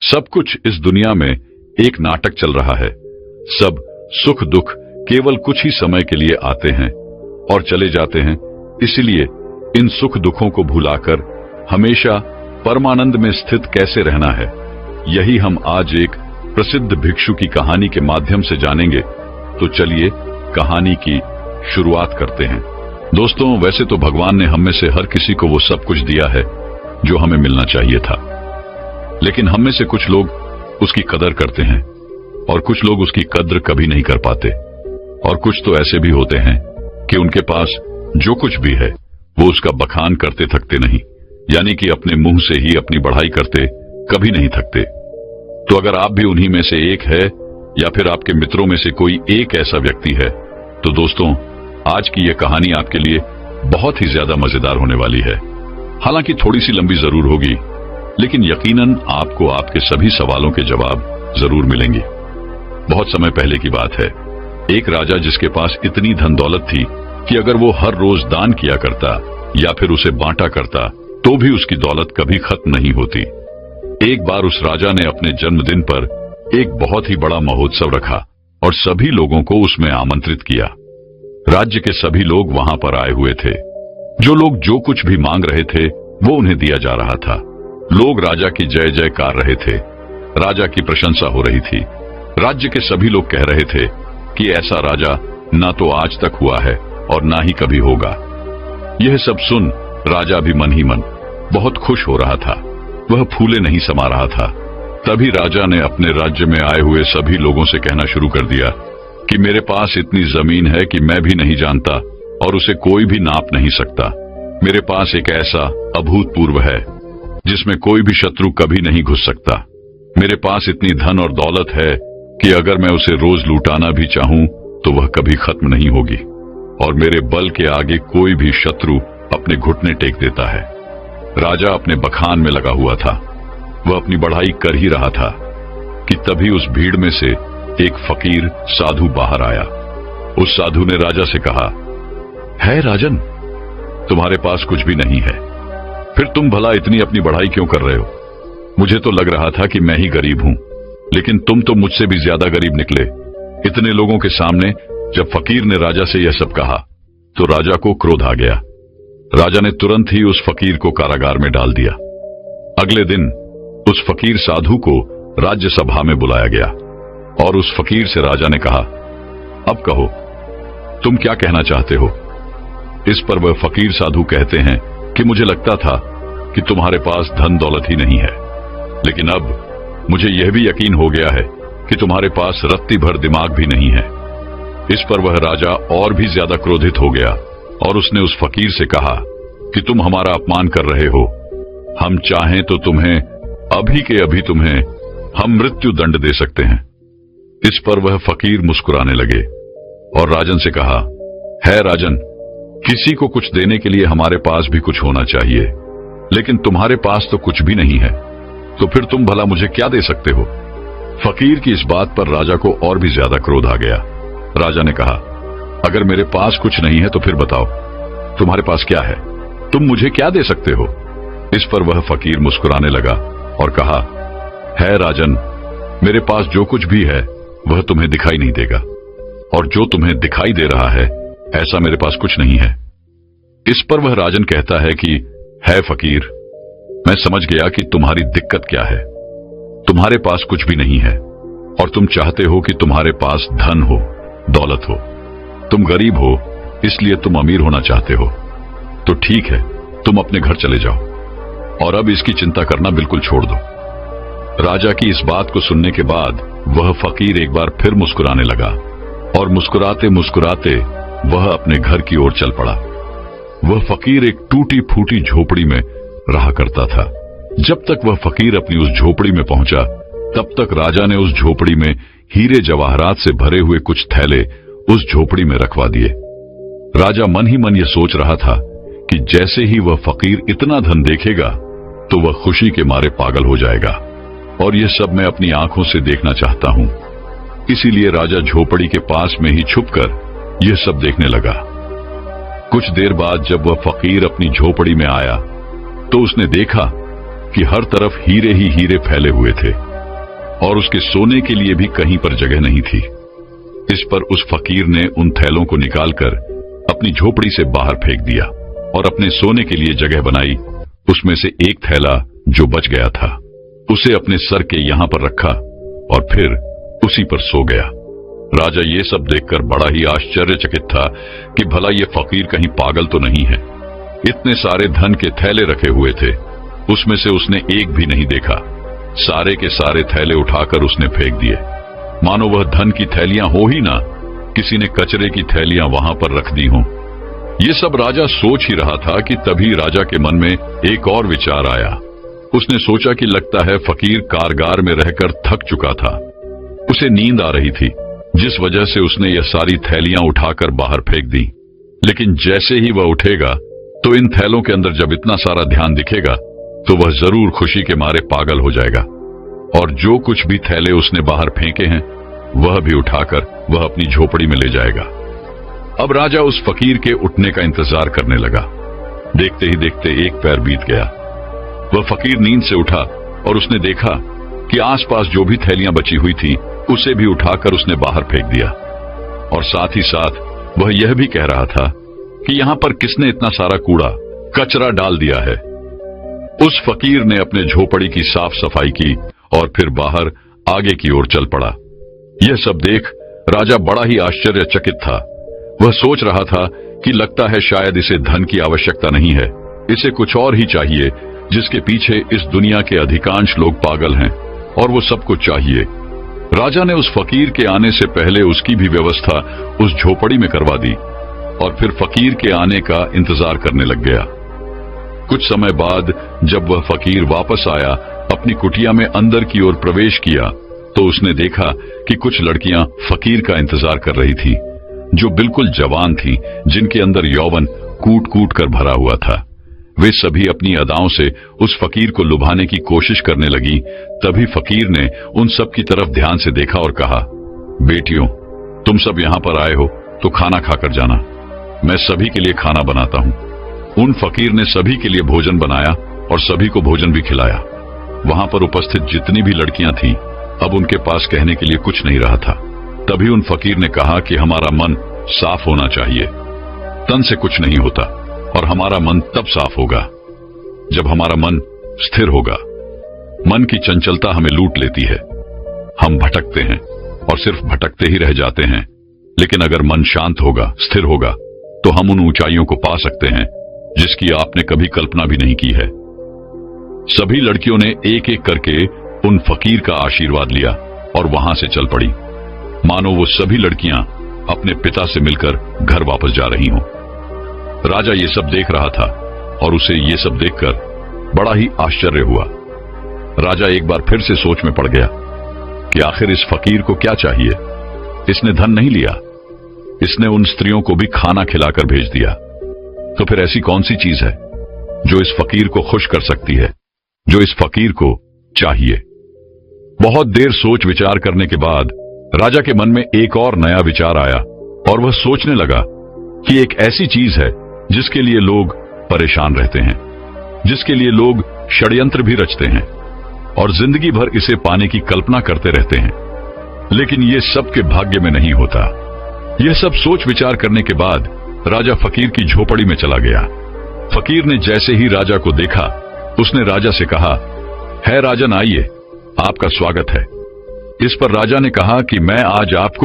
सब कुछ इस दुनिया में एक नाटक चल रहा है। सब सुख दुख केवल कुछ ही समय के लिए आते हैं और चले जाते हैं। इसलिए इन सुख दुखों को भुलाकर हमेशा परमानंद में स्थित कैसे रहना है, यही हम आज एक प्रसिद्ध भिक्षु की कहानी के माध्यम से जानेंगे। तो चलिए कहानी की शुरुआत करते हैं। दोस्तों, वैसे तो भगवान ने हम में से हर किसी को वो सब कुछ दिया है जो हमें मिलना चाहिए था, लेकिन हम में से कुछ लोग उसकी कदर करते हैं और कुछ लोग उसकी कद्र कभी नहीं कर पाते। और कुछ तो ऐसे भी होते हैं कि उनके पास जो कुछ भी है वो उसका बखान करते थकते नहीं, यानी कि अपने मुंह से ही अपनी बढ़ाई करते कभी नहीं थकते। तो अगर आप भी उन्हीं में से एक है या फिर आपके मित्रों में से कोई एक ऐसा व्यक्ति है, तो दोस्तों आज की यह कहानी आपके लिए बहुत ही ज्यादा मजेदार होने वाली है। हालांकि थोड़ी सी लंबी जरूर होगी, लेकिन यकीनन आपको आपके सभी सवालों के जवाब जरूर मिलेंगे। बहुत समय पहले की बात है। एक राजा जिसके पास इतनी धन दौलत थी कि अगर वो हर रोज दान किया करता या फिर उसे बांटा करता तो भी उसकी दौलत कभी खत्म नहीं होती। एक बार उस राजा ने अपने जन्मदिन पर एक बहुत ही बड़ा महोत्सव रखा और सभी लोगों को उसमें आमंत्रित किया। राज्य के सभी लोग वहां पर आए हुए थे। जो लोग जो कुछ भी मांग रहे थे वो उन्हें दिया जा रहा था। लोग राजा की जय जयकार रहे थे। राजा की प्रशंसा हो रही थी। राज्य के सभी लोग कह रहे थे कि ऐसा राजा ना तो आज तक हुआ है और ना ही कभी होगा। यह सब सुन राजा भी मन ही मन बहुत खुश हो रहा था। वह फूले नहीं समा रहा था। तभी राजा ने अपने राज्य में आए हुए सभी लोगों से कहना शुरू कर दिया कि मेरे पास इतनी जमीन है कि मैं भी नहीं जानता और उसे कोई भी नाप नहीं सकता। मेरे पास एक ऐसा अभूतपूर्व है जिसमें कोई भी शत्रु कभी नहीं घुस सकता। मेरे पास इतनी धन और दौलत है कि अगर मैं उसे रोज लूटाना भी चाहूं तो वह कभी खत्म नहीं होगी, और मेरे बल के आगे कोई भी शत्रु अपने घुटने टेक देता है। राजा अपने बखान में लगा हुआ था। वह अपनी बढ़ाई कर ही रहा था कि तभी उस भीड़ में से एक फकीर साधु बाहर आया। उस साधु ने राजा से कहा, है राजन, तुम्हारे पास कुछ भी नहीं है, फिर तुम भला इतनी अपनी बढ़ाई क्यों कर रहे हो? मुझे तो लग रहा था कि मैं ही गरीब हूं, लेकिन तुम तो मुझसे भी ज्यादा गरीब निकले। इतने लोगों के सामने जब फकीर ने राजा से यह सब कहा तो राजा को क्रोध आ गया। राजा ने तुरंत ही उस फकीर को कारागार में डाल दिया। अगले दिन उस फकीर साधु को राज्य सभा में बुलाया गया और उस फकीर से राजा ने कहा, अब कहो, तुम क्या कहना चाहते हो? इस पर वह फकीर साधु कहते हैं कि मुझे लगता था कि तुम्हारे पास धन दौलत ही नहीं है, लेकिन अब मुझे यह भी यकीन हो गया है कि तुम्हारे पास रत्ती भर दिमाग भी नहीं है। इस पर वह राजा और भी ज्यादा क्रोधित हो गया और उसने उस फकीर से कहा कि तुम हमारा अपमान कर रहे हो। हम चाहें तो तुम्हें अभी के अभी तुम्हें हम मृत्यु दंड दे सकते हैं। इस पर वह फकीर मुस्कुराने लगे और राजन से कहा, है राजन, किसी को कुछ देने के लिए हमारे पास भी कुछ होना चाहिए, लेकिन तुम्हारे पास तो कुछ भी नहीं है, तो फिर तुम भला मुझे क्या दे सकते हो? फकीर की इस बात पर राजा को और भी ज्यादा क्रोध आ गया। राजा ने कहा, अगर मेरे पास कुछ नहीं है तो फिर बताओ तुम्हारे पास क्या है? तुम मुझे क्या दे सकते हो? इस पर वह फकीर मुस्कुराने लगा और कहा, है राजन, मेरे पास जो कुछ भी है वह तुम्हें दिखाई नहीं देगा, और जो तुम्हें दिखाई दे रहा है ऐसा मेरे पास कुछ नहीं है। इस पर वह राजन कहता है कि है फकीर, मैं समझ गया कि तुम्हारी दिक्कत क्या है। तुम्हारे पास कुछ भी नहीं है और तुम चाहते हो कि तुम्हारे पास धन हो, दौलत हो। तुम गरीब हो इसलिए तुम अमीर होना चाहते हो। तो ठीक है, तुम अपने घर चले जाओ और अब इसकी चिंता करना बिल्कुल छोड़ दो। राजा की इस बात को सुनने के बाद वह फकीर एक बार फिर मुस्कुराने लगा और मुस्कुराते मुस्कुराते वह अपने घर की ओर चल पड़ा। वह फकीर एक टूटी फूटी झोपड़ी में रहा करता था। जब तक वह फकीर अपनी उस झोपड़ी में पहुंचा तब तक राजा ने उस झोपड़ी में हीरे जवाहरात से भरे हुए कुछ थैले उस झोपड़ी में रखवा दिए। राजा मन ही मन यह सोच रहा था कि जैसे ही वह फकीर इतना धन देखेगा तो वह खुशी के मारे पागल हो जाएगा, और यह सब मैं अपनी आंखों से देखना चाहता हूं। इसीलिए राजा झोपड़ी के पास में ही छुपकर यह सब देखने लगा। कुछ देर बाद जब वह फकीर अपनी झोपड़ी में आया तो उसने देखा कि हर तरफ हीरे ही हीरे फैले हुए थे। और उसके सोने के लिए भी कहीं पर जगह नहीं थी। इस पर उस फकीर ने उन थैलों को निकालकर अपनी झोपड़ी से बाहर फेंक दिया और अपने सोने के लिए जगह बनाई। उसमें से एक थैला जो बच गया था उसे अपने सर के यहां पर रखा और फिर उसी पर सो गया। राजा ये सब देखकर बड़ा ही आश्चर्यचकित था कि भला ये फकीर कहीं पागल तो नहीं है। इतने सारे धन के थैले रखे हुए थे, उसमें से उसने एक भी नहीं देखा। सारे के सारे थैले उठाकर उसने फेंक दिए, मानो वह धन की थैलियां हो ही ना, किसी ने कचरे की थैलियां वहां पर रख दी हों। ये सब राजा सोच ही रहा था कि तभी राजा के मन में एक और विचार आया। उसने सोचा कि लगता है फकीर कारगार में रहकर थक चुका था, उसे नींद आ रही थी, जिस वजह से उसने यह सारी थैलियां उठाकर बाहर फेंक दी। लेकिन जैसे ही वह उठेगा तो इन थैलों के अंदर जब इतना सारा ध्यान दिखेगा तो वह जरूर खुशी के मारे पागल हो जाएगा और जो कुछ भी थैले उसने बाहर फेंके हैं वह भी उठाकर वह अपनी झोपड़ी में ले जाएगा। अब राजा उस फकीर के उठने का इंतजार करने लगा। देखते ही देखते एक पैर बीत गया। वह फकीर नींद से उठा और उसने देखा कि आसपास जो भी थैलियां बची हुई थी उसे भी उठाकर उसने बाहर फेंक दिया और साथ ही साथ वह यह भी कह रहा था कि यहां पर किसने इतना सारा कूड़ा कचरा डाल दिया है। उस फकीर ने अपने झोपड़ी की साफ सफाई की और फिर बाहर आगे की ओर चल पड़ा। यह सब देख राजा बड़ा ही आश्चर्यचकित था। वह सोच रहा था कि लगता है शायद इसे धन की आवश्यकता नहीं है, इसे कुछ और ही चाहिए जिसके पीछे इस दुनिया के अधिकांश लोग पागल हैं और वो सब कुछ चाहिए। राजा ने उस फकीर के आने से पहले उसकी भी व्यवस्था उस झोपड़ी में करवा दी और फिर फकीर के आने का इंतजार करने लग गया। कुछ समय बाद जब वह फकीर वापस आया, अपनी कुटिया में अंदर की ओर प्रवेश किया तो उसने देखा कि कुछ लड़कियां फकीर का इंतजार कर रही थी, जो बिल्कुल जवान थीं, जिनके अंदर यौवन कूट कूट कर भरा हुआ था। वे सभी अपनी अदाओं से उस फकीर को लुभाने की कोशिश करने लगी। तभी फकीर ने उन सब की तरफ ध्यान से देखा और कहा, बेटियों, तुम सब यहाँ पर आए हो तो खाना खाकर जाना, मैं सभी के लिए खाना बनाता हूँ। उन फकीर ने सभी के लिए भोजन बनाया और सभी को भोजन भी खिलाया। वहां पर उपस्थित जितनी भी लड़कियां थीं, अब उनके पास कहने के लिए कुछ नहीं रहा था। तभी उन फकीर ने कहा कि हमारा मन साफ होना चाहिए, तन से कुछ नहीं होता और हमारा मन तब साफ होगा जब हमारा मन स्थिर होगा। मन की चंचलता हमें लूट लेती है, हम भटकते हैं और सिर्फ भटकते ही रह जाते हैं। लेकिन अगर मन शांत होगा, स्थिर होगा, तो हम उन ऊंचाइयों को पा सकते हैं जिसकी आपने कभी कल्पना भी नहीं की है। सभी लड़कियों ने एक एक करके उन फकीर का आशीर्वाद लिया और वहां से चल पड़ी, मानो वो सभी लड़कियां अपने पिता से मिलकर घर वापस जा रही हों। राजा ये सब देख रहा था और उसे ये सब देखकर बड़ा ही आश्चर्य हुआ। राजा एक बार फिर से सोच में पड़ गया कि आखिर इस फकीर को क्या चाहिए। इसने धन नहीं लिया, इसने उन स्त्रियों को भी खाना खिलाकर भेज दिया, तो फिर ऐसी कौन सी चीज है जो इस फकीर को खुश कर सकती है, जो इस फकीर को चाहिए। बहुत देर सोच विचार करने के बाद राजा के मन में एक और नया विचार आया और वह सोचने लगा कि एक ऐसी चीज है जिसके लिए लोग परेशान रहते हैं, जिसके लिए लोग षड्यंत्र भी रचते हैं और जिंदगी भर इसे पाने की कल्पना करते रहते हैं, लेकिन ये सबके भाग्य में नहीं होता। यह सब सोच विचार करने के बाद राजा फकीर की झोपड़ी में चला गया। फकीर ने जैसे ही राजा को देखा, उसने राजा से कहा, है राजन, आइए, आपका स्वागत है। इस पर राजा ने कहा कि मैं आज आपको